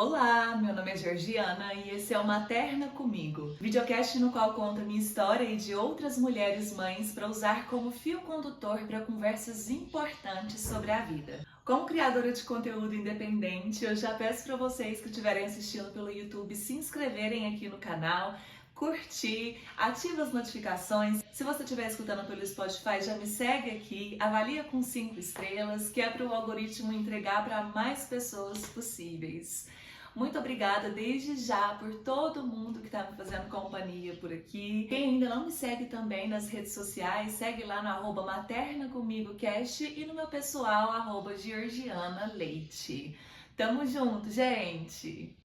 Olá, meu nome é Georgiana e esse é o Materna Comigo, videocast no qual conto a minha história e de outras mulheres mães para usar como fio condutor para conversas importantes sobre a vida. Como criadora de conteúdo independente, eu já peço para vocês que estiverem assistindo pelo YouTube se inscreverem aqui no canal, curtir, ativa as notificações. Se você estiver escutando pelo Spotify, já me segue aqui, avalia com 5 estrelas, que é para o algoritmo entregar para mais pessoas possíveis. Muito obrigada desde já por todo mundo que está me fazendo companhia por aqui. Quem ainda não me segue também nas redes sociais, segue lá no @maternacomigocast e no meu pessoal, @georgianaleite. Tamo junto, gente!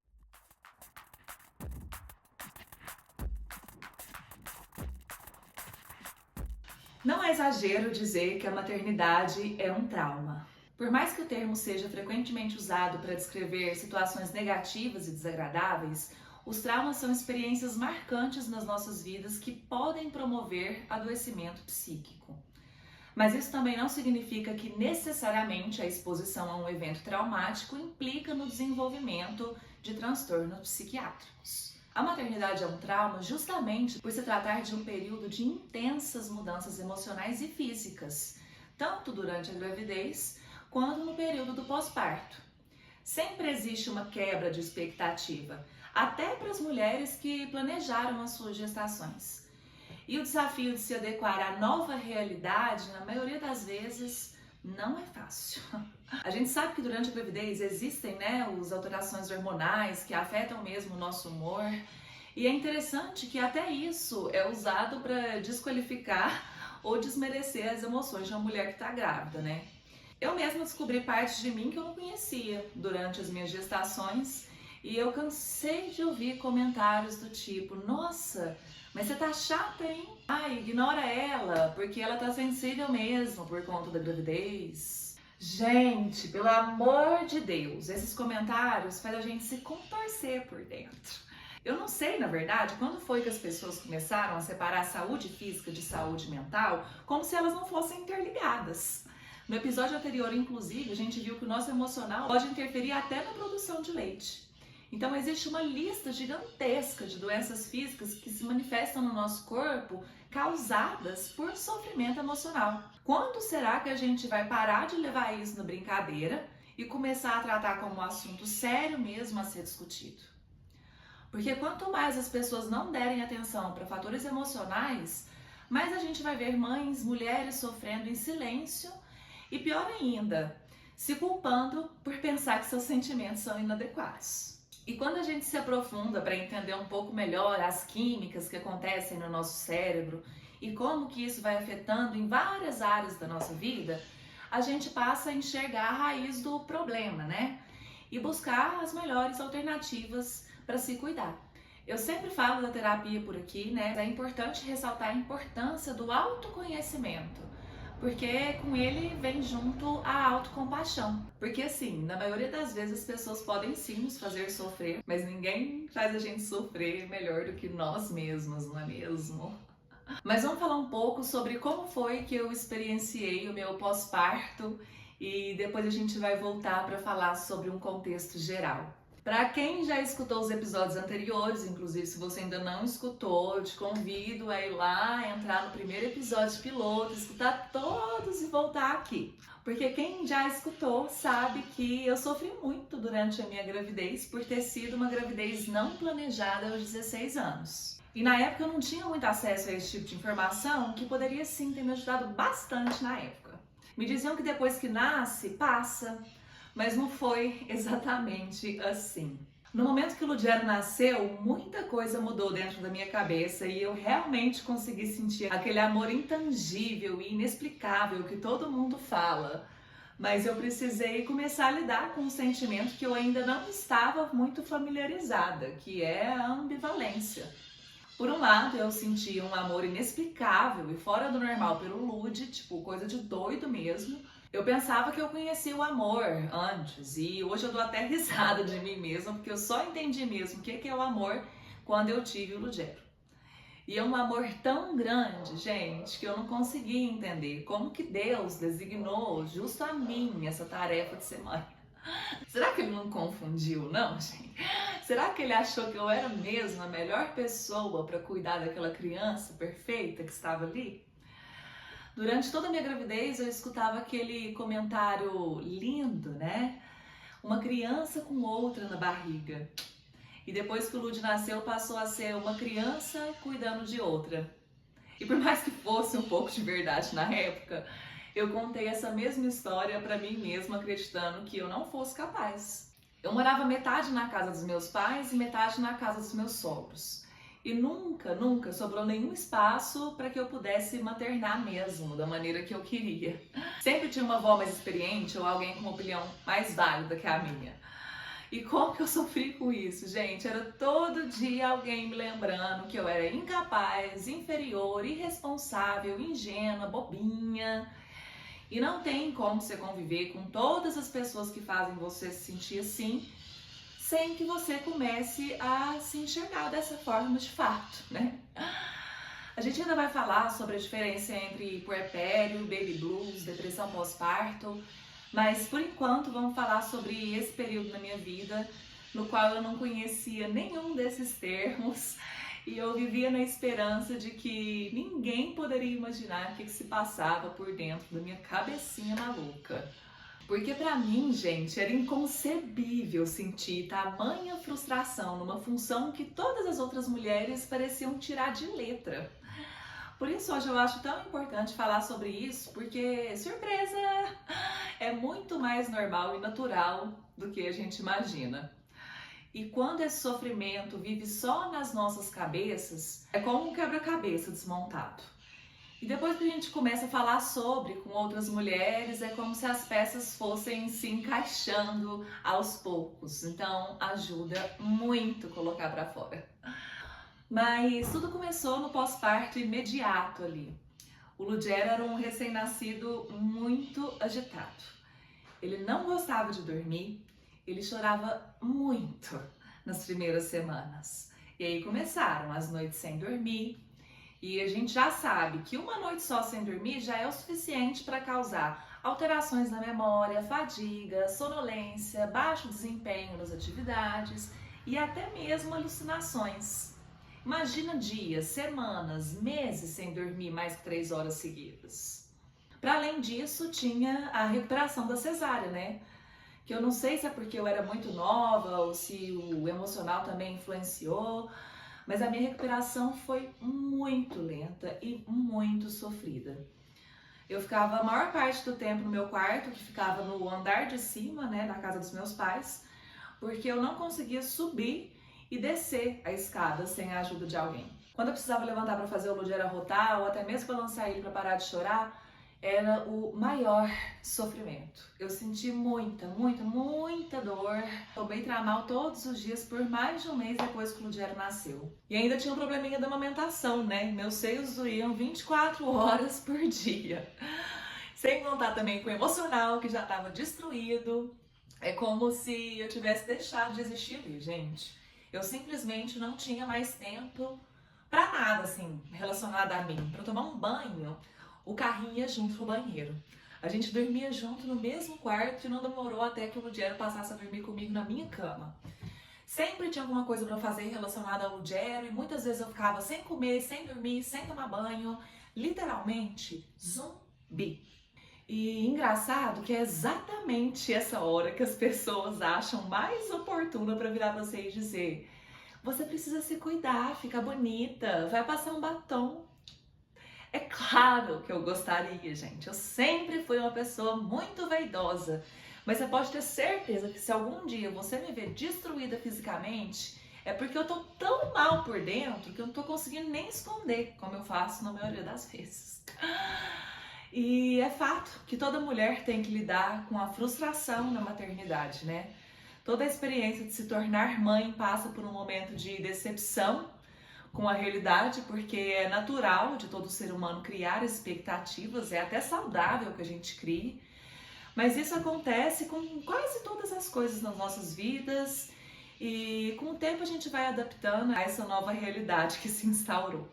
Não é exagero dizer que a maternidade é um trauma. Por mais que o termo seja frequentemente usado para descrever situações negativas e desagradáveis, os traumas são experiências marcantes nas nossas vidas que podem promover adoecimento psíquico. Mas isso também não significa que necessariamente a exposição a um evento traumático implica no desenvolvimento de transtornos psiquiátricos. A maternidade é um trauma justamente por se tratar de um período de intensas mudanças emocionais e físicas, tanto durante a gravidez quanto no período do pós-parto. Sempre existe uma quebra de expectativa, até para as mulheres que planejaram as suas gestações. E o desafio de se adequar à nova realidade, na maioria das vezes, não é fácil. A gente sabe que durante a gravidez existem, as alterações hormonais que afetam mesmo o nosso humor. E é interessante que até isso é usado para desqualificar ou desmerecer as emoções de uma mulher que está grávida, né? Eu mesma descobri partes de mim que eu não conhecia durante as minhas gestações e eu cansei de ouvir comentários do tipo: nossa, mas você tá chata, hein? Ai, ignora ela, porque ela tá sensível mesmo por conta da gravidez. Gente, pelo amor de Deus, esses comentários fazem a gente se contorcer por dentro. Eu não sei, na verdade, quando foi que as pessoas começaram a separar a saúde física de saúde mental, como se elas não fossem interligadas. No episódio anterior, inclusive, a gente viu que o nosso emocional pode interferir até na produção de leite. Então existe uma lista gigantesca de doenças físicas que se manifestam no nosso corpo causadas por sofrimento emocional. Quando será que a gente vai parar de levar isso na brincadeira e começar a tratar como um assunto sério mesmo a ser discutido? Porque quanto mais as pessoas não derem atenção para fatores emocionais, mais a gente vai ver mães, mulheres sofrendo em silêncio e, pior ainda, se culpando por pensar que seus sentimentos são inadequados. E quando a gente se aprofunda para entender um pouco melhor as químicas que acontecem no nosso cérebro e como que isso vai afetando em várias áreas da nossa vida, a gente passa a enxergar a raiz do problema, né? E buscar as melhores alternativas para se cuidar. Eu sempre falo da terapia por aqui, né? É importante ressaltar a importância do autoconhecimento, porque com ele vem junto a autocompaixão. Porque assim, na maioria das vezes as pessoas podem sim nos fazer sofrer, mas ninguém faz a gente sofrer melhor do que nós mesmos, não é mesmo? Mas vamos falar um pouco sobre como foi que eu experienciei o meu pós-parto e depois a gente vai voltar para falar sobre um contexto geral. Para quem já escutou os episódios anteriores, inclusive se você ainda não escutou, eu te convido a ir lá, entrar no primeiro episódio piloto, escutar todos e voltar aqui. Porque quem já escutou sabe que eu sofri muito durante a minha gravidez por ter sido uma gravidez não planejada aos 16 anos. E na época eu não tinha muito acesso a esse tipo de informação, que poderia sim ter me ajudado bastante na época. Me diziam que depois que nasce, passa. Mas não foi exatamente assim. No momento que o Lugero nasceu, muita coisa mudou dentro da minha cabeça e eu realmente consegui sentir aquele amor intangível e inexplicável que todo mundo fala. Mas eu precisei começar a lidar com um sentimento que eu ainda não estava muito familiarizada, que é a ambivalência. Por um lado, eu sentia um amor inexplicável e fora do normal pelo Lud, tipo, coisa de doido mesmo. Eu pensava que eu conhecia o amor antes e hoje eu dou até risada de mim mesma, porque eu só entendi mesmo o que é o amor quando eu tive o Lugero. E é um amor tão grande, gente, que eu não conseguia entender como que Deus designou justo a mim essa tarefa de ser mãe. Será que ele não confundiu, não, gente? Será que ele achou que eu era mesmo a melhor pessoa para cuidar daquela criança perfeita que estava ali? Durante toda a minha gravidez eu escutava aquele comentário lindo, né? Uma criança com outra na barriga. E depois que o Lud nasceu, passou a ser uma criança cuidando de outra. E por mais que fosse um pouco de verdade na época, eu contei essa mesma história para mim mesma, acreditando que eu não fosse capaz. Eu morava metade na casa dos meus pais e metade na casa dos meus sogros. E nunca sobrou nenhum espaço para que eu pudesse maternar mesmo, da maneira que eu queria. Sempre tinha uma avó mais experiente ou alguém com uma opinião mais válida que a minha. E como que eu sofri com isso, gente? Era todo dia alguém me lembrando que eu era incapaz, inferior, irresponsável, ingênua, bobinha. E não tem como você conviver com todas as pessoas que fazem você se sentir assim, sem que você comece a se enxergar dessa forma de fato, né? A gente ainda vai falar sobre a diferença entre puerpério, baby blues, depressão pós-parto, mas por enquanto vamos falar sobre esse período na minha vida no qual eu não conhecia nenhum desses termos e eu vivia na esperança de que ninguém poderia imaginar o que se passava por dentro da minha cabecinha maluca. Porque pra mim, gente, era inconcebível sentir tamanha frustração numa função que todas as outras mulheres pareciam tirar de letra. Por isso hoje eu acho tão importante falar sobre isso, porque, surpresa, é muito mais normal e natural do que a gente imagina. E quando esse sofrimento vive só nas nossas cabeças, é como um quebra-cabeça desmontado. E depois que a gente começa a falar sobre com outras mulheres, é como se as peças fossem se encaixando aos poucos. Então ajuda muito colocar pra fora. Mas tudo começou no pós-parto imediato ali. O Lugero era um recém-nascido muito agitado. Ele não gostava de dormir, ele chorava muito nas primeiras semanas. E aí começaram as noites sem dormir. E a gente já sabe que uma noite só sem dormir já é o suficiente para causar alterações na memória, fadiga, sonolência, baixo desempenho nas atividades e até mesmo alucinações. Imagina dias, semanas, meses sem dormir mais que 3 horas seguidas. Para além disso, tinha a recuperação da cesárea, né? Que eu não sei se é porque eu era muito nova ou se o emocional também influenciou, mas a minha recuperação foi muito lenta e muito sofrida. Eu ficava a maior parte do tempo no meu quarto, que ficava no andar de cima, né, da casa dos meus pais, porque eu não conseguia subir e descer a escada sem a ajuda de alguém. Quando eu precisava levantar para fazer o Lugero arrotar ou até mesmo balançar ele para parar de chorar, era o maior sofrimento. Eu senti muita dor. Tomei Tramal todos os dias por mais de um mês depois que o Lugero nasceu. E ainda tinha um probleminha da amamentação, né? Meus seios doíam 24 horas por dia. Sem contar também com o emocional, que já estava destruído. É como se eu tivesse deixado de existir ali, gente. Eu simplesmente não tinha mais tempo pra nada, assim, relacionado a mim. Pra eu tomar um banho, o carrinho ia junto pro banheiro. A gente dormia junto no mesmo quarto e não demorou até que o Lugero passasse a dormir comigo na minha cama. Sempre tinha alguma coisa pra fazer relacionada ao Lugero e muitas vezes eu ficava sem comer, sem dormir, sem tomar banho. Literalmente, zumbi. E engraçado que é exatamente essa hora que as pessoas acham mais oportuna para virar pra você e dizer: você precisa se cuidar, ficar bonita, vai passar um batom. É claro que eu gostaria, gente. Eu sempre fui uma pessoa muito vaidosa. Mas você pode ter certeza que se algum dia você me ver destruída fisicamente, é porque eu tô tão mal por dentro que eu não tô conseguindo nem esconder, como eu faço na maioria das vezes. E é fato que toda mulher tem que lidar com a frustração na maternidade, né? Toda a experiência de se tornar mãe passa por um momento de decepção com a realidade, porque é natural de todo ser humano criar expectativas, é até saudável que a gente crie, mas isso acontece com quase todas as coisas nas nossas vidas e com o tempo a gente vai adaptando a essa nova realidade que se instaurou.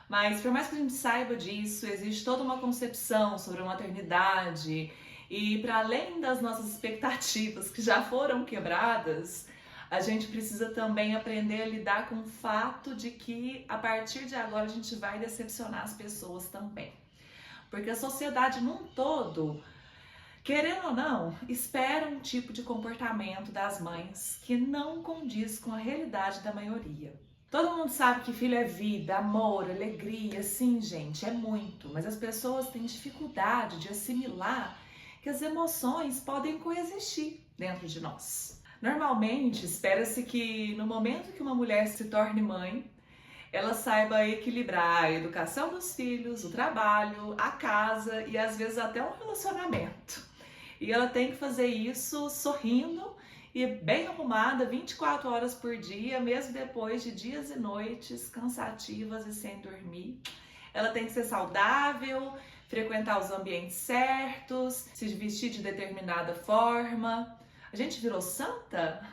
Mas por mais que a gente saiba disso, existe toda uma concepção sobre a maternidade E para além das nossas expectativas que já foram quebradas, a gente precisa também aprender a lidar com o fato de que a partir de agora a gente vai decepcionar as pessoas também. Porque a sociedade num todo, querendo ou não, espera um tipo de comportamento das mães que não condiz com a realidade da maioria. Todo mundo sabe que filho é vida, amor, alegria, sim, gente, é muito, mas as pessoas têm dificuldade de assimilar que as emoções podem coexistir dentro de nós. Normalmente, espera-se que no momento que uma mulher se torne mãe, ela saiba equilibrar a educação dos filhos, o trabalho, a casa e às vezes até um relacionamento. E ela tem que fazer isso sorrindo e bem arrumada 24 horas por dia, mesmo depois de dias e noites cansativas e sem dormir. Ela tem que ser saudável, frequentar os ambientes certos, se vestir de determinada forma. A gente virou santa?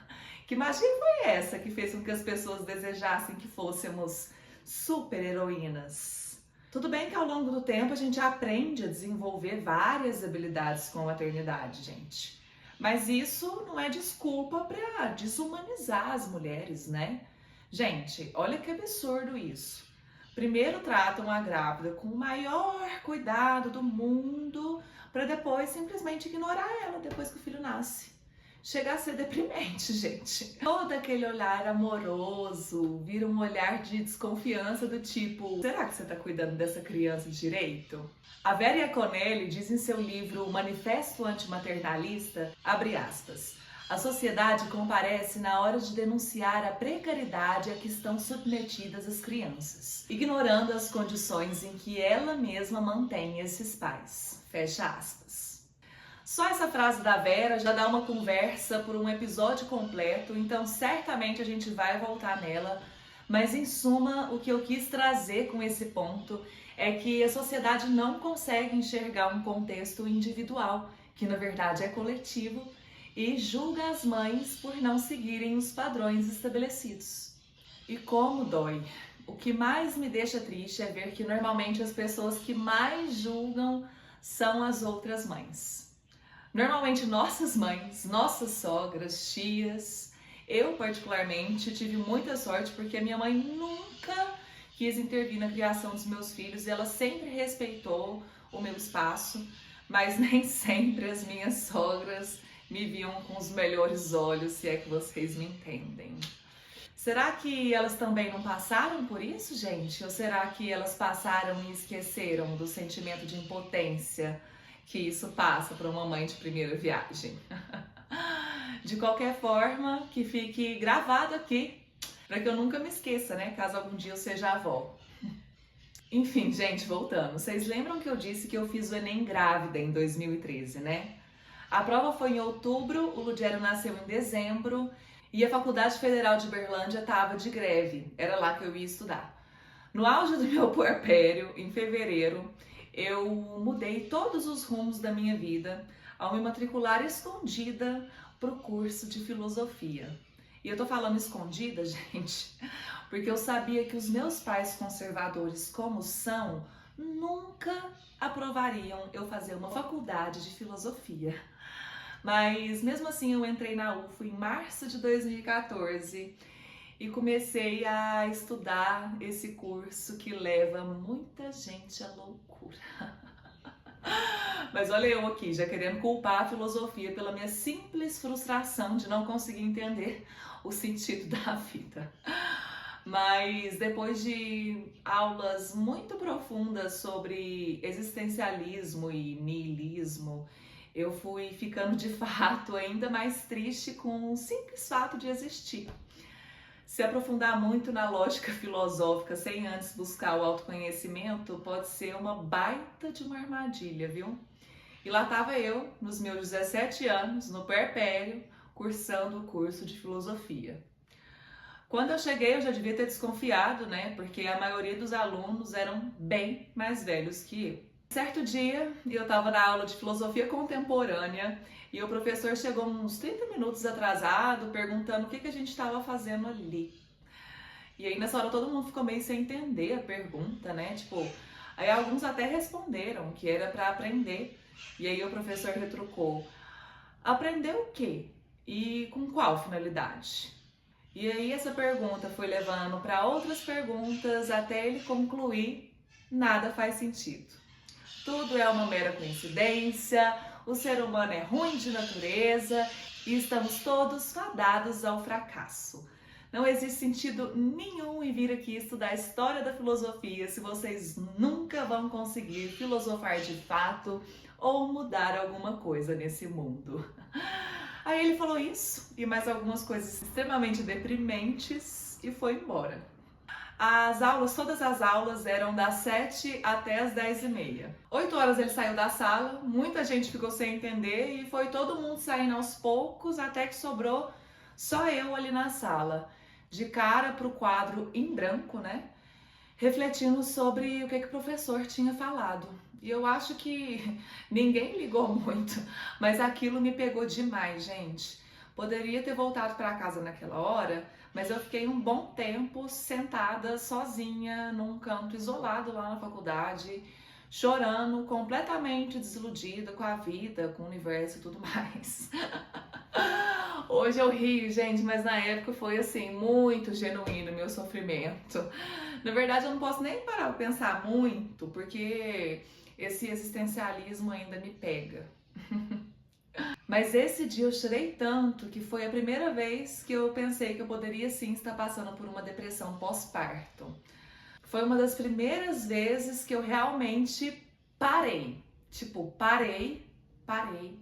Que magia foi essa que fez com que as pessoas desejassem que fôssemos super heroínas? Tudo bem que ao longo do tempo a gente aprende a desenvolver várias habilidades com a maternidade, gente. Mas isso não é desculpa para desumanizar as mulheres, né? Gente, olha que absurdo isso. Primeiro tratam a grávida com o maior cuidado do mundo para depois simplesmente ignorar ela depois que o filho nasce. Chega a ser deprimente, gente. Todo aquele olhar amoroso vira um olhar de desconfiança do tipo: será que você está cuidando dessa criança direito? A Vera Iaconelli diz em seu livro Manifesto Antimaternalista, abre aspas, a sociedade comparece na hora de denunciar a precariedade a que estão submetidas as crianças, ignorando as condições em que ela mesma mantém esses pais. Fecha aspas. Só essa frase da Vera já dá uma conversa por um episódio completo, então certamente a gente vai voltar nela. Mas em suma, o que eu quis trazer com esse ponto é que a sociedade não consegue enxergar um contexto individual, que na verdade é coletivo, e julga as mães por não seguirem os padrões estabelecidos. E como dói! O que mais me deixa triste é ver que normalmente as pessoas que mais julgam são as outras mães. Normalmente nossas mães, nossas sogras, tias. Eu particularmente tive muita sorte porque a minha mãe nunca quis intervir na criação dos meus filhos e ela sempre respeitou o meu espaço, mas nem sempre as minhas sogras me viam com os melhores olhos, se é que vocês me entendem. Será que elas também não passaram por isso, gente? Ou será que elas passaram e esqueceram do sentimento de impotência que isso passa para uma mãe de primeira viagem? De qualquer forma, que fique gravado aqui, para que eu nunca me esqueça, né? Caso algum dia eu seja avó. Enfim, gente, voltando. Vocês lembram que eu disse que eu fiz o Enem grávida em 2013, né? A prova foi em outubro, o Ludgero nasceu em dezembro e a Faculdade Federal de Berlândia estava de greve. Era lá que eu ia estudar. No auge do meu puerpério, em fevereiro, eu mudei todos os rumos da minha vida ao me matricular escondida para o curso de filosofia. E eu tô falando escondida, gente, porque eu sabia que os meus pais conservadores, como são, nunca aprovariam eu fazer uma faculdade de filosofia. Mas mesmo assim eu entrei na UFO em março de 2014 e comecei a estudar esse curso que leva muita gente à loucura. Mas olha eu aqui, já querendo culpar a filosofia pela minha simples frustração de não conseguir entender o sentido da vida. Mas depois de aulas muito profundas sobre existencialismo e niilismo, eu fui ficando de fato ainda mais triste com o simples fato de existir. Se aprofundar muito na lógica filosófica sem antes buscar o autoconhecimento pode ser uma baita de uma armadilha, viu? E lá estava eu, nos meus 17 anos, no puerpério, cursando o curso de filosofia. Quando eu cheguei, eu já devia ter desconfiado, né? Porque a maioria dos alunos eram bem mais velhos que eu. Certo dia, eu estava na aula de filosofia contemporânea e o professor chegou uns 30 minutos atrasado, perguntando o que a gente estava fazendo ali. E aí nessa hora todo mundo ficou meio sem entender a pergunta, né? Tipo, aí alguns até responderam que era para aprender E aí o professor retrucou: aprender o quê? E com qual finalidade? E aí essa pergunta foi levando para outras perguntas até ele concluir: nada faz sentido. Tudo é uma mera coincidência, o ser humano é ruim de natureza e estamos todos fadados ao fracasso. Não existe sentido nenhum em vir aqui estudar a história da filosofia se vocês nunca vão conseguir filosofar de fato ou mudar alguma coisa nesse mundo. Aí ele falou isso e mais algumas coisas extremamente deprimentes e foi embora. Todas as aulas eram das 7 até as 10h30. 8 horas ele saiu da sala, muita gente ficou sem entender e foi todo mundo saindo aos poucos até que sobrou só eu ali na sala, de cara pro quadro em branco, né? Refletindo sobre o que o professor tinha falado. E eu acho que ninguém ligou muito, mas aquilo me pegou demais, gente. Poderia ter voltado para casa naquela hora, mas eu fiquei um bom tempo sentada sozinha num canto isolado lá na faculdade, chorando, completamente desiludida com a vida, com o universo e tudo mais. Hoje eu rio, gente, mas na época foi assim, muito genuíno o meu sofrimento. Na verdade, eu não posso nem parar pra pensar muito, porque esse existencialismo ainda me pega. Mas esse dia eu chorei tanto que foi a primeira vez que eu pensei que eu poderia sim estar passando por uma depressão pós-parto. Foi uma das primeiras vezes que eu realmente parei. Parei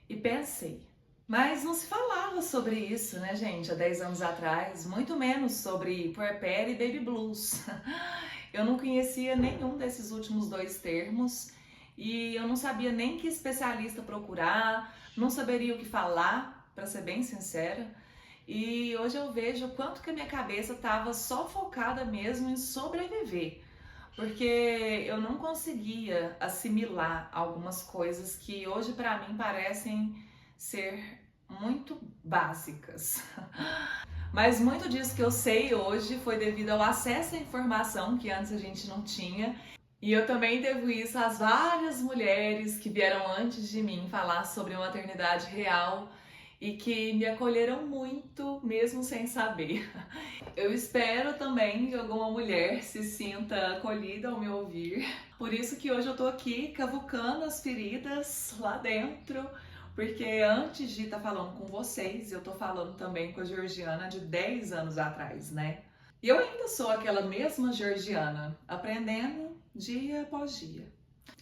e pensei. Mas não se falava sobre isso, né, gente, há 10 anos atrás, muito menos sobre puerpério e baby blues. Eu não conhecia nenhum desses últimos dois termos e eu não sabia nem que especialista procurar, não saberia o que falar, para ser bem sincera. E hoje eu vejo o quanto que a minha cabeça estava só focada mesmo em sobreviver, porque eu não conseguia assimilar algumas coisas que hoje para mim parecem ser muito básicas. Mas muito disso que eu sei hoje foi devido ao acesso à informação que antes a gente não tinha. E eu também devo isso às várias mulheres que vieram antes de mim falar sobre a maternidade real e que me acolheram muito, mesmo sem saber. Eu espero também que alguma mulher se sinta acolhida ao me ouvir. Por isso que hoje eu tô aqui cavucando as feridas lá dentro, porque antes de estar falando com vocês, eu tô falando também com a Georgiana de 10 anos atrás, né? E eu ainda sou aquela mesma Georgiana, aprendendo dia após dia.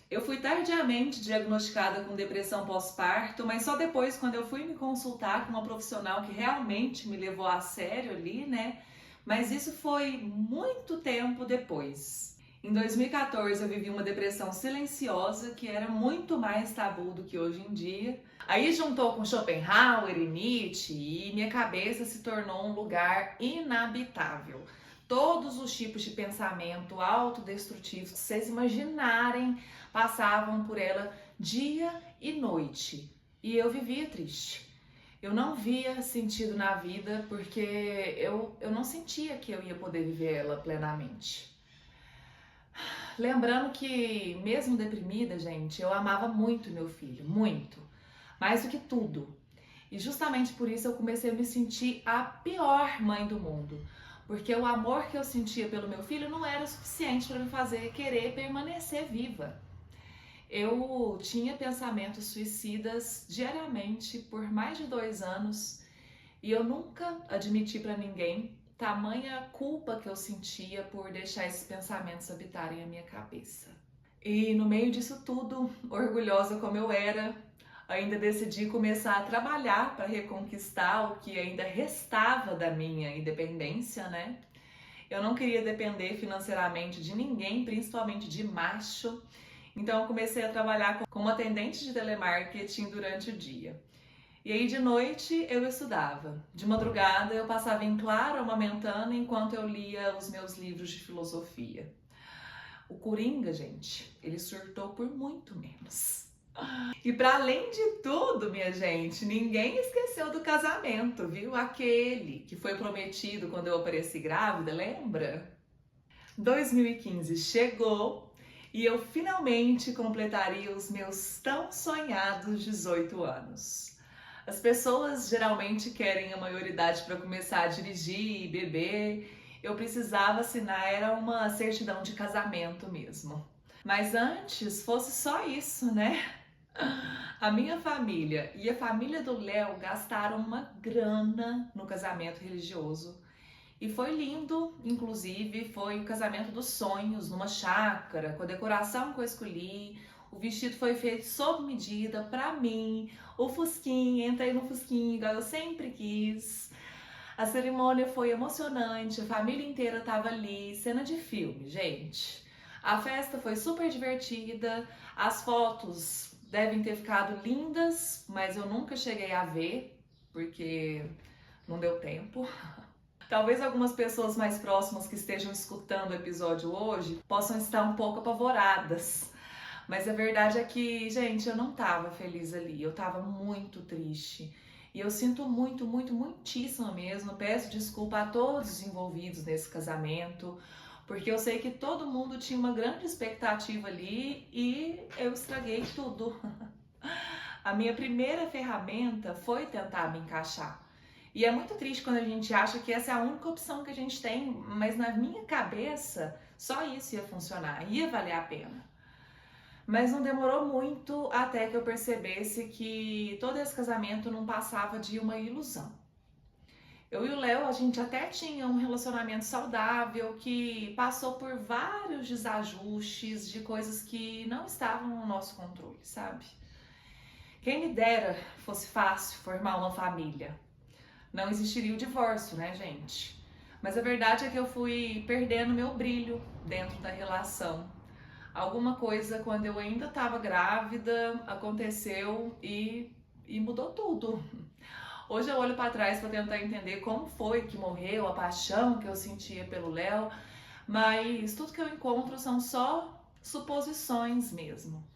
Eu fui tardiamente diagnosticada com depressão pós-parto, mas só depois, quando eu fui me consultar com uma profissional que realmente me levou a sério ali, né? Mas isso foi muito tempo depois. Em 2014 eu vivi uma depressão silenciosa que era muito mais tabu do que hoje em dia. Aí juntou com Schopenhauer e Nietzsche e minha cabeça se tornou um lugar inabitável. Todos os tipos de pensamento autodestrutivos que vocês imaginarem passavam por ela dia e noite. E eu vivia triste. Eu não via sentido na vida porque eu não sentia que eu ia poder viver ela plenamente. Lembrando que, mesmo deprimida, gente, eu amava muito meu filho, muito, mais do que tudo. E justamente por isso eu comecei a me sentir a pior mãe do mundo, porque o amor que eu sentia pelo meu filho não era suficiente para me fazer querer permanecer viva. Eu tinha pensamentos suicidas diariamente por mais de 2 anos e eu nunca admiti para ninguém tamanha culpa que eu sentia por deixar esses pensamentos habitarem a minha cabeça. E no meio disso tudo, orgulhosa como eu era, ainda decidi começar a trabalhar para reconquistar o que ainda restava da minha independência, né? Eu não queria depender financeiramente de ninguém, principalmente de macho. Então eu comecei a trabalhar como atendente de telemarketing durante o dia. E aí de noite eu estudava. De madrugada eu passava em claro amamentando enquanto eu lia os meus livros de filosofia. O Coringa, gente, ele surtou por muito menos. E para além de tudo, minha gente, ninguém esqueceu do casamento, viu? Aquele que foi prometido quando eu apareci grávida, lembra? 2015 chegou e eu finalmente completaria os meus tão sonhados 18 anos. As pessoas geralmente querem a maioridade para começar a dirigir e beber. Eu precisava assinar, era uma certidão de casamento mesmo. Mas antes fosse só isso, né? A minha família e a família do Léo gastaram uma grana no casamento religioso. E foi lindo, inclusive, foi o casamento dos sonhos, numa chácara, com a decoração que eu escolhi. O vestido foi feito sob medida pra mim. O fusquinha, entrei no fusquinha igual eu sempre quis. A cerimônia foi emocionante, a família inteira tava ali, cena de filme, gente. A festa foi super divertida, as fotos devem ter ficado lindas, mas eu nunca cheguei a ver, porque não deu tempo. Talvez algumas pessoas mais próximas que estejam escutando o episódio hoje possam estar um pouco apavoradas. Mas a verdade é que, gente, eu não tava feliz ali, eu tava muito triste. E eu sinto muito, muito, muitíssimo mesmo. Peço desculpa a todos os envolvidos nesse casamento, porque eu sei que todo mundo tinha uma grande expectativa ali e eu estraguei tudo. A minha primeira ferramenta foi tentar me encaixar. E é muito triste quando a gente acha que essa é a única opção que a gente tem, mas na minha cabeça só isso ia funcionar, ia valer a pena. Mas não demorou muito até que eu percebesse que todo esse casamento não passava de uma ilusão. Eu e o Léo, a gente até tinha um relacionamento saudável que passou por vários desajustes de coisas que não estavam no nosso controle, sabe? Quem me dera fosse fácil formar uma família. Não existiria o divórcio, né, gente? Mas a verdade é que eu fui perdendo meu brilho dentro da relação. Alguma coisa, quando eu ainda estava grávida, aconteceu e mudou tudo. Hoje eu olho para trás para tentar entender como foi que morreu, a paixão que eu sentia pelo Léo, mas tudo que eu encontro são só suposições mesmo.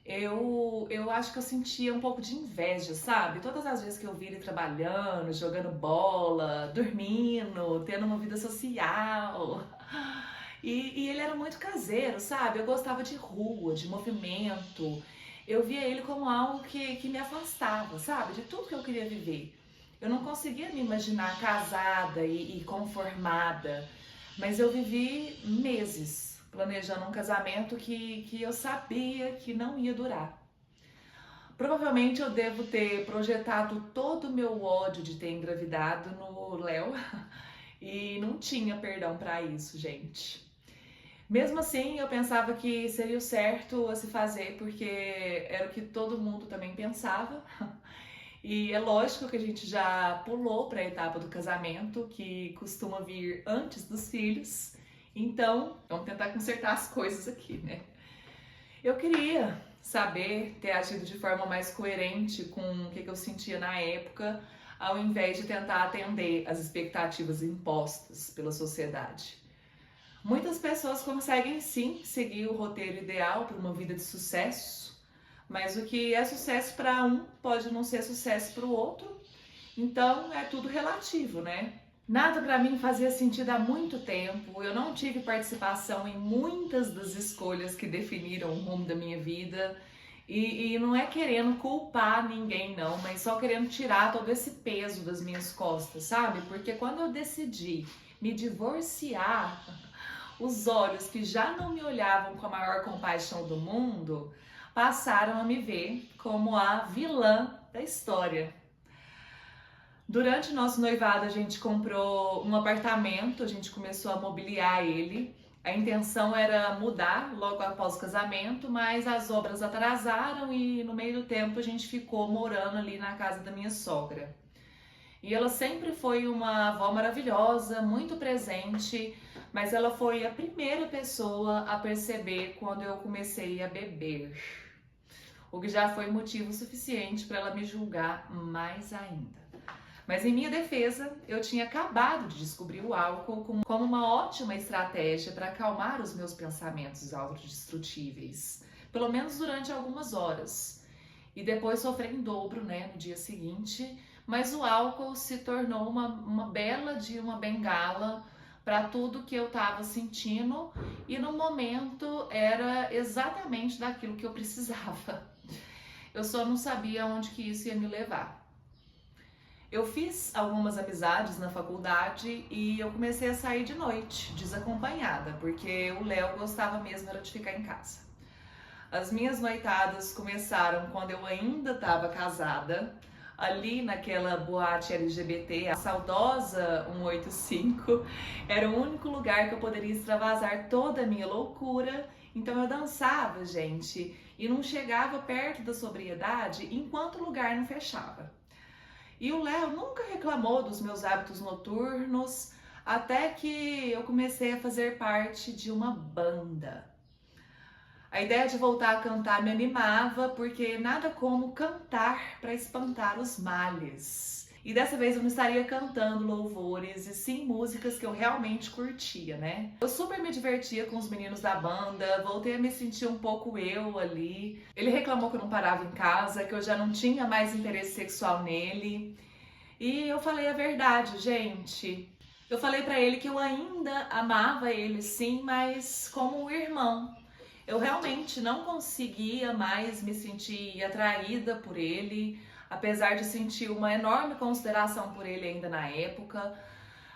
Eu acho que eu sentia um pouco de inveja, sabe? Todas as vezes que eu vi ele trabalhando, jogando bola, dormindo, tendo uma vida social. E ele era muito caseiro, sabe? Eu gostava de rua, de movimento. Eu via ele como algo que me afastava, sabe? De tudo que eu queria viver. Eu não conseguia me imaginar casada e conformada, mas eu vivi meses planejando um casamento que eu sabia que não ia durar. Provavelmente eu devo ter projetado todo o meu ódio de ter engravidado no Léo e não tinha perdão para isso, gente. Mesmo assim, eu pensava que seria o certo a se fazer, porque era o que todo mundo também pensava. E é lógico que a gente já pulou para a etapa do casamento, que costuma vir antes dos filhos. Então, vamos tentar consertar as coisas aqui, né? Eu queria saber ter agido de forma mais coerente com o que eu sentia na época, ao invés de tentar atender às expectativas impostas pela sociedade. Muitas pessoas conseguem sim seguir o roteiro ideal para uma vida de sucesso, mas o que é sucesso para um pode não ser sucesso para o outro, então é tudo relativo, né? Nada para mim fazia sentido há muito tempo, eu não tive participação em muitas das escolhas que definiram o rumo da minha vida e não é querendo culpar ninguém não, mas só querendo tirar todo esse peso das minhas costas, sabe? Porque quando eu decidi me divorciar, os olhos que já não me olhavam com a maior compaixão do mundo passaram a me ver como a vilã da história. Durante o nosso noivado, a gente comprou um apartamento, a gente começou a mobiliar ele. A intenção era mudar logo após o casamento, mas as obras atrasaram e no meio do tempo a gente ficou morando ali na casa da minha sogra. E ela sempre foi uma avó maravilhosa, muito presente, mas ela foi a primeira pessoa a perceber quando eu comecei a beber. O que já foi motivo suficiente para ela me julgar mais ainda. Mas em minha defesa, eu tinha acabado de descobrir o álcool como uma ótima estratégia para acalmar os meus pensamentos autodestrutíveis, pelo menos durante algumas horas. E depois sofrer em dobro, né, no dia seguinte, mas o álcool se tornou uma bela de uma bengala para tudo que eu estava sentindo e no momento era exatamente daquilo que eu precisava. Eu só não sabia onde que isso ia me levar. Eu fiz algumas amizades na faculdade e eu comecei a sair de noite, desacompanhada, porque o Léo gostava mesmo era de ficar em casa. As minhas noitadas começaram quando eu ainda estava casada, ali naquela boate LGBT, a saudosa 185, era o único lugar que eu poderia extravasar toda a minha loucura. Então eu dançava, gente, e não chegava perto da sobriedade enquanto o lugar não fechava. E o Léo nunca reclamou dos meus hábitos noturnos, até que eu comecei a fazer parte de uma banda. A ideia de voltar a cantar me animava, porque nada como cantar para espantar os males. E dessa vez eu não estaria cantando louvores, e sim músicas que eu realmente curtia, né? Eu super me divertia com os meninos da banda, voltei a me sentir um pouco eu ali. Ele reclamou que eu não parava em casa, que eu já não tinha mais interesse sexual nele. E eu falei a verdade, gente. Eu falei pra ele que eu ainda amava ele sim, mas como um irmão. Eu realmente não conseguia mais me sentir atraída por ele, apesar de sentir uma enorme consideração por ele ainda na época,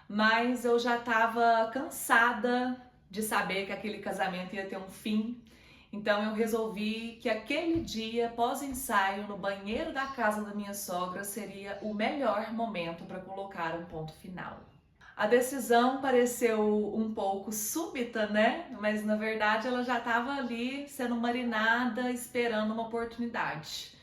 mas eu já estava cansada de saber que aquele casamento ia ter um fim. Então eu resolvi que aquele dia pós-ensaio no banheiro da casa da minha sogra seria o melhor momento para colocar um ponto final. A decisão pareceu um pouco súbita, né? Mas na verdade ela já estava ali sendo marinada, esperando uma oportunidade.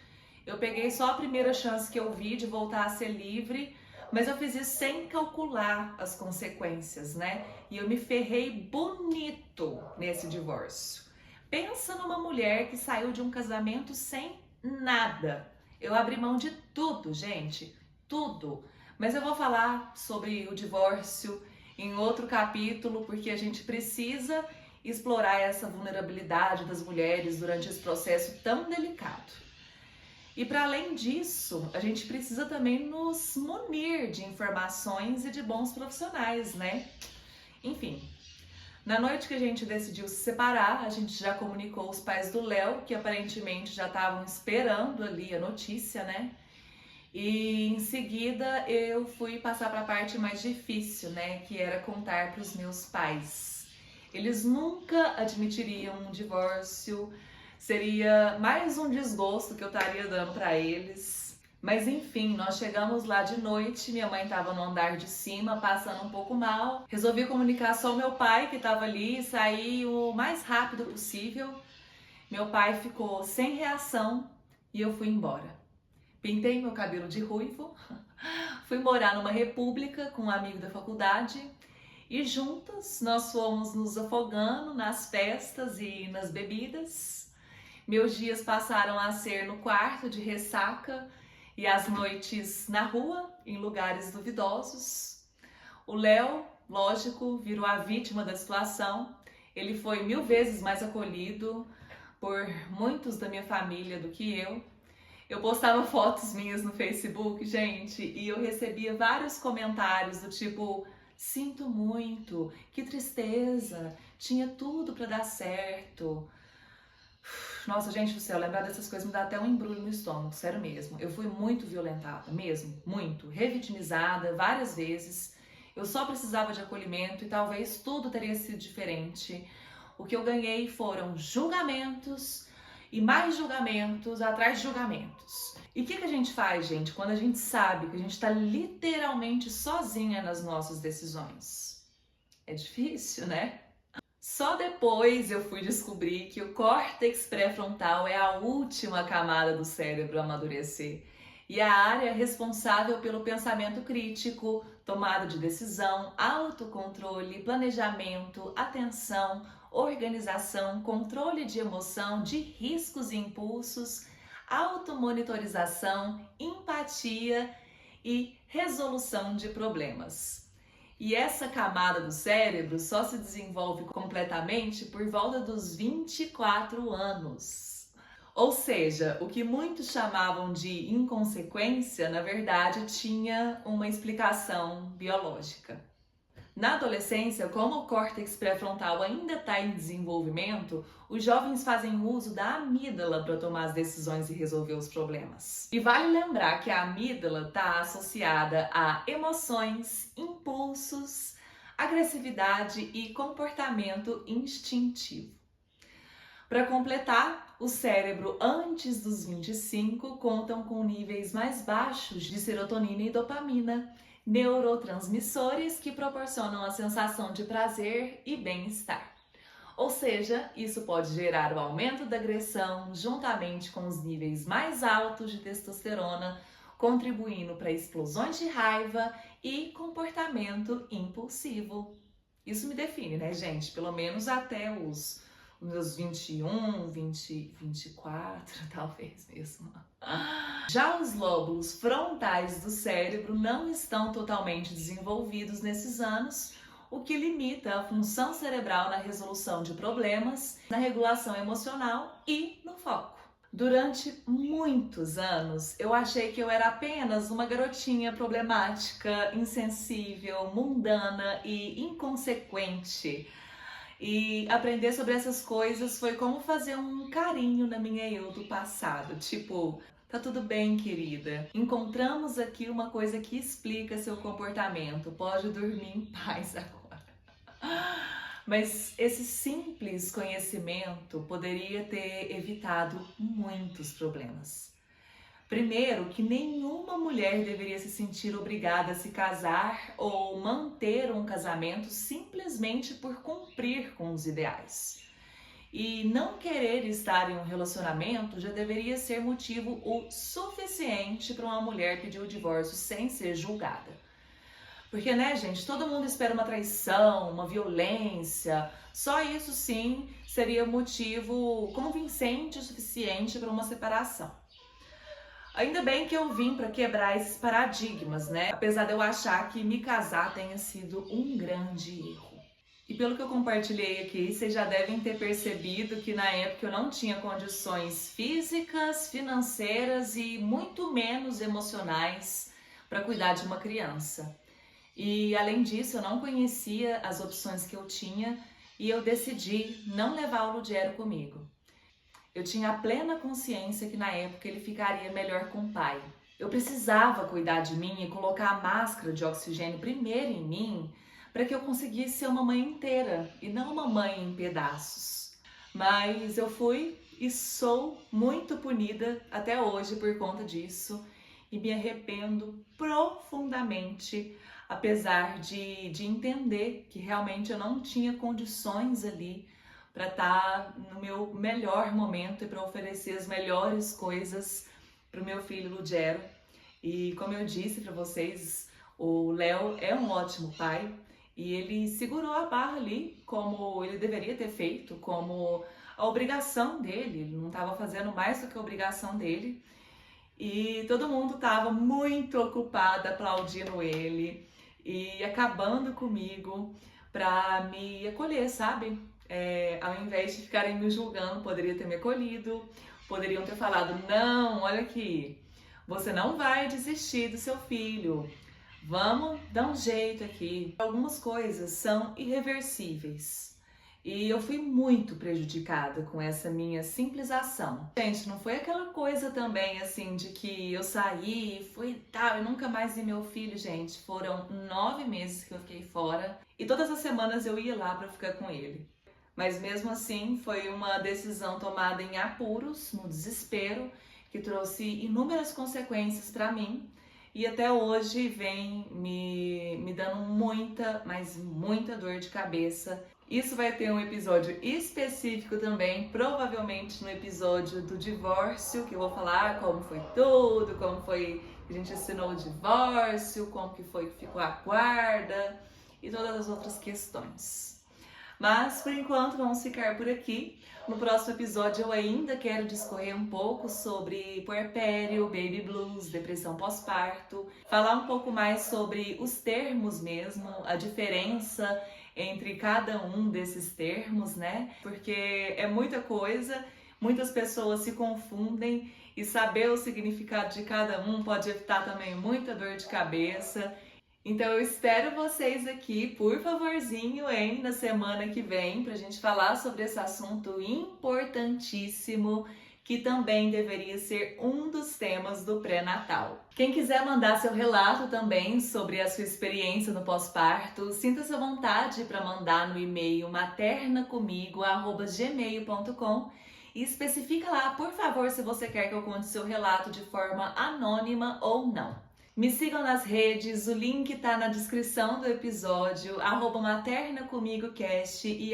Eu peguei só a primeira chance que eu vi de voltar a ser livre, mas eu fiz isso sem calcular as consequências, né? E eu me ferrei bonito nesse divórcio. Pensa numa mulher que saiu de um casamento sem nada. Eu abri mão de tudo, gente, tudo. Mas eu vou falar sobre o divórcio em outro capítulo, porque a gente precisa explorar essa vulnerabilidade das mulheres durante esse processo tão delicado. E para além disso, a gente precisa também nos munir de informações e de bons profissionais, né? Enfim, na noite que a gente decidiu se separar, a gente já comunicou os pais do Léo, que aparentemente já estavam esperando ali a notícia, né? E em seguida eu fui passar para a parte mais difícil, né? Que era contar para os meus pais. Eles nunca admitiriam um divórcio, seria mais um desgosto que eu estaria dando para eles. Mas enfim, nós chegamos lá de noite, minha mãe estava no andar de cima, passando um pouco mal. Resolvi comunicar só ao meu pai, que estava ali, e sair o mais rápido possível. Meu pai ficou sem reação e eu fui embora. Pintei meu cabelo de ruivo, fui morar numa república com um amigo da faculdade e juntas nós fomos nos afogando nas festas e nas bebidas. Meus dias passaram a ser no quarto de ressaca e as noites na rua, em lugares duvidosos. O Léo, lógico, virou a vítima da situação. Ele foi 1000 vezes mais acolhido por muitos da minha família do que eu. Eu postava fotos minhas no Facebook, gente, e eu recebia vários comentários do tipo: sinto muito, que tristeza, tinha tudo pra dar certo. Nossa, gente do céu, lembrar dessas coisas me dá até um embrulho no estômago, sério mesmo. Eu fui muito violentada, mesmo, muito, revitimizada várias vezes. Eu só precisava de acolhimento e talvez tudo teria sido diferente. O que eu ganhei foram julgamentos e mais julgamentos atrás de julgamentos. E o que a gente faz, gente, quando a gente sabe que a gente está literalmente sozinha nas nossas decisões? É difícil, né? Só depois eu fui descobrir que o córtex pré-frontal é a última camada do cérebro a amadurecer e a área responsável pelo pensamento crítico, tomada de decisão, autocontrole, planejamento, atenção, organização, controle de emoção, de riscos e impulsos, automonitorização, empatia e resolução de problemas. E essa camada do cérebro só se desenvolve completamente por volta dos 24 anos. Ou seja, o que muitos chamavam de inconsequência, na verdade, tinha uma explicação biológica. Na adolescência, como o córtex pré-frontal ainda está em desenvolvimento, os jovens fazem uso da amígdala para tomar as decisões e resolver os problemas. E vale lembrar que a amígdala está associada a emoções, impulsos, agressividade e comportamento instintivo. Para completar, o cérebro antes dos 25 contam com níveis mais baixos de serotonina e dopamina, neurotransmissores que proporcionam a sensação de prazer e bem-estar. Ou seja, isso pode gerar o aumento da agressão juntamente com os níveis mais altos de testosterona, contribuindo para explosões de raiva e comportamento impulsivo. Isso me define, né, gente? Pelo menos até os meus 21, 20, 24, talvez mesmo. Já os lóbulos frontais do cérebro não estão totalmente desenvolvidos nesses anos, o que limita a função cerebral na resolução de problemas, na regulação emocional e no foco. Durante muitos anos, eu achei que eu era apenas uma garotinha problemática, insensível, mundana e inconsequente. E aprender sobre essas coisas foi como fazer um carinho na minha eu do passado. Tipo, tá tudo bem, querida. Encontramos aqui uma coisa que explica seu comportamento. Pode dormir em paz agora. Mas esse simples conhecimento poderia ter evitado muitos problemas. Primeiro, que nenhuma mulher deveria se sentir obrigada a se casar ou manter um casamento simplesmente por cumprir com os ideais. E não querer estar em um relacionamento já deveria ser motivo o suficiente para uma mulher pedir o divórcio sem ser julgada. Porque, né, gente, todo mundo espera uma traição, uma violência. Só isso, sim, seria motivo convincente o suficiente para uma separação. Ainda bem que eu vim para quebrar esses paradigmas, né? Apesar de eu achar que me casar tenha sido um grande erro. E pelo que eu compartilhei aqui, vocês já devem ter percebido que na época eu não tinha condições físicas, financeiras e muito menos emocionais para cuidar de uma criança. E além disso, eu não conhecia as opções que eu tinha e eu decidi não levar o Lugero comigo. Eu tinha a plena consciência que na época ele ficaria melhor com o pai. Eu precisava cuidar de mim e colocar a máscara de oxigênio primeiro em mim para que eu conseguisse ser uma mãe inteira e não uma mãe em pedaços. Mas eu fui e sou muito punida até hoje por conta disso e me arrependo profundamente, apesar de entender que realmente eu não tinha condições ali para estar no meu melhor momento e para oferecer as melhores coisas para o meu filho Lugero. E como eu disse para vocês, o Léo é um ótimo pai e ele segurou a barra ali como ele deveria ter feito, como a obrigação dele. Ele não estava fazendo mais do que a obrigação dele e todo mundo estava muito ocupado aplaudindo ele e acabando comigo para me acolher, sabe? Ao invés de ficarem me julgando, poderia ter me acolhido, poderiam ter falado, não, olha aqui, você não vai desistir do seu filho, vamos dar um jeito aqui. Algumas coisas são irreversíveis e eu fui muito prejudicada com essa minha simples ação. Gente, não foi aquela coisa também assim de que eu saí, fui tal, eu nunca mais vi meu filho, gente. Foram 9 meses que eu fiquei fora e todas as semanas eu ia lá para ficar com ele. Mas mesmo assim foi uma decisão tomada em apuros, no desespero, que trouxe inúmeras consequências para mim e até hoje vem me dando muita, mas muita dor de cabeça. Isso vai ter um episódio específico também, provavelmente no episódio do divórcio, que eu vou falar como foi tudo, como foi que a gente assinou o divórcio, como que foi que ficou a guarda e todas as outras questões. Mas, por enquanto, vamos ficar por aqui. No próximo episódio eu ainda quero discorrer um pouco sobre puerpério, baby blues, depressão pós-parto, falar um pouco mais sobre os termos mesmo, a diferença entre cada um desses termos, né? Porque é muita coisa, muitas pessoas se confundem e saber o significado de cada um pode evitar também muita dor de cabeça. Então eu espero vocês aqui, por favorzinho, hein, na semana que vem, pra gente falar sobre esse assunto importantíssimo que também deveria ser um dos temas do pré-natal. Quem quiser mandar seu relato também sobre a sua experiência no pós-parto, sinta-se à vontade para mandar no e-mail maternacomigo@gmail.com e especifica lá, por favor, se você quer que eu conte seu relato de forma anônima ou não. Me sigam nas redes, o link tá na descrição do episódio, @maternacomigocast e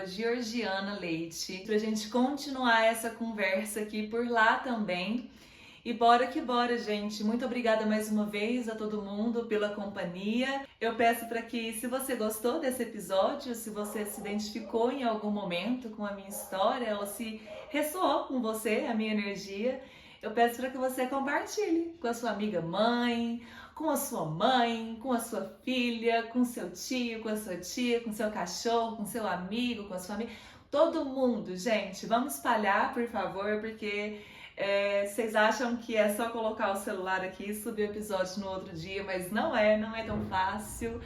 @georgianaleite, pra gente continuar essa conversa aqui por lá também. E bora que bora, gente. Muito obrigada mais uma vez a todo mundo pela companhia. Eu peço para que, se você gostou desse episódio, se você se identificou em algum momento com a minha história ou se ressoou com você a minha energia, eu peço para que você compartilhe com a sua amiga mãe, com a sua mãe, com a sua filha, com seu tio, com a sua tia, com seu cachorro, com seu amigo, com a sua amiga. Todo mundo, gente, vamos espalhar, por favor, porque vocês acham que é só colocar o celular aqui e subir o episódio no outro dia, mas não é tão fácil.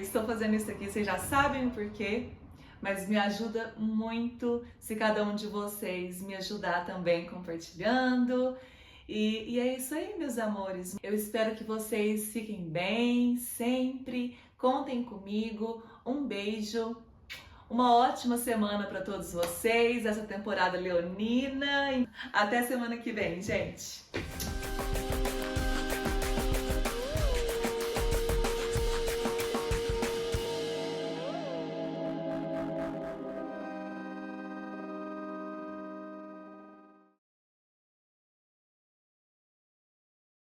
Estou fazendo isso aqui, vocês já sabem o porquê. Mas me ajuda muito se cada um de vocês me ajudar também compartilhando. E é isso aí, meus amores. Eu espero que vocês fiquem bem sempre. Contem comigo. Um beijo. Uma ótima semana para todos vocês, essa temporada leonina. Até semana que vem, gente.